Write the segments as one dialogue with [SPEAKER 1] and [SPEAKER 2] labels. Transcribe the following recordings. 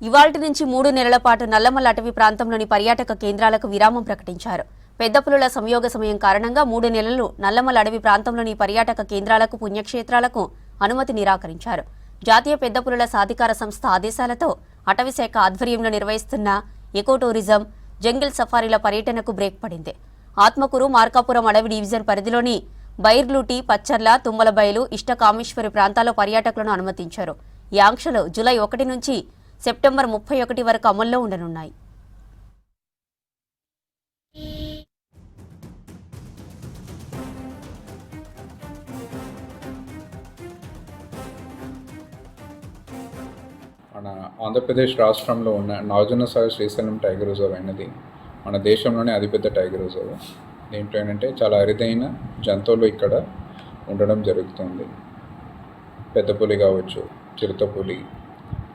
[SPEAKER 1] ఇవాల్టి నుంచి 3 నెలల పాటు నల్లమల్ల అటవీ ప్రాంతంలోని పర్యాటక కేంద్రాలకు విరామం ప్రకటించారు. పెద్ద పులుల సంయోగ సమయం కారణంగా 3 నెలలు నల్లమల్ల అటవీ ప్రాంతంలోని పర్యాటక కేంద్రాలకు, పుణ్యక్షేత్రాలకు అనుమతి నిరాకరించారు. జాతీయ పెద్ద పులుల సాధికార సంస్థ ఆదేశాలతో అటవీ శాఖ ఆధ్వర్యంలో నిర్వహిస్తున్న ఎకో టూరిజం, జంగిల్ సఫారీల పర్యటనకు బ్రేక్ పడింది. ఆత్మకూరు, మార్కాపురం అడవి డివిజన్ పరిధిలోని బైర్లూటి, పచ్చర్ల, తుమ్మలబయలు, ఇష్టకామేశ్వరి ప్రాంతాల్లో పర్యాటకులను అనుమతించారు. ఈ ఆంక్షలు జూలై 1 నుంచి సెప్టెంబర్ 31 వరకు అమల్లో ఉండనున్నాయి.
[SPEAKER 2] మన ఆంధ్రప్రదేశ్ రాష్ట్రంలో ఉన్న నాగార్జునసాగర్ శ్రీశైలం టైగర్ రిజర్వ్ అనేది మన దేశంలోనే అతిపెద్ద టైగర్ రిజర్వ్. దీంట్లో ఏంటంటే చాలా అరుదైన జంతువులు ఇక్కడ ఉండడం జరుగుతుంది. పెద్ద పులి కావచ్చు, చిరుతపులి,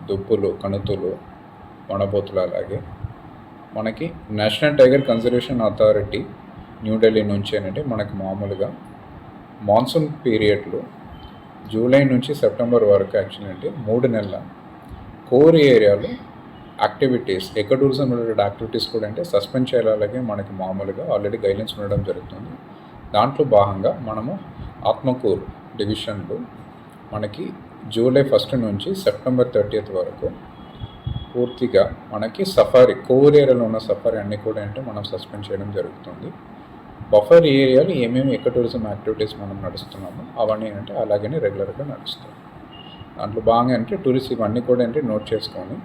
[SPEAKER 2] దుప్పులు, కణుతులు, వనబోతులు. అలాగే మనకి national tiger conservation authority New Delhi నుంచి ఏంటంటే మనకి మామూలుగా మాన్సూన్ పీరియడ్లో జూలై నుంచి సెప్టెంబర్ వరకు యాక్చువల్లీ అంటే 3 నెలల కోర్ ఏరియాలో activities, eco tourism related activities కూడా అంటే సస్పెండ్ చేయాలి. అలాగే మనకి మామూలుగా ఆల్రెడీ గైడ్లైన్స్ ఉండడం జరుగుతుంది. దాంట్లో భాగంగా మనము ఆత్మకూరు డివిజన్లో మనకి జూలై 1 నుంచి సెప్టెంబర్ 30 వరకు పూర్తిగా మనకి సఫారీ, కోర్ ఏరియాలో ఉన్న సఫారీ అన్నీ కూడా అంటే మనం సస్పెండ్ చేయడం జరుగుతుంది. బఫర్ ఏరియాలో ఏమేమి ఎకో టూరిజం యాక్టివిటీస్ మనం నడుస్తున్నామో అవన్నీ అంటే అలాగనే రెగ్యులర్గా నడుస్తాయి. దాంట్లో భాగంగా అంటే టూరిస్ట్ ఇవన్నీ కూడా అంటే నోట్ చేసుకొని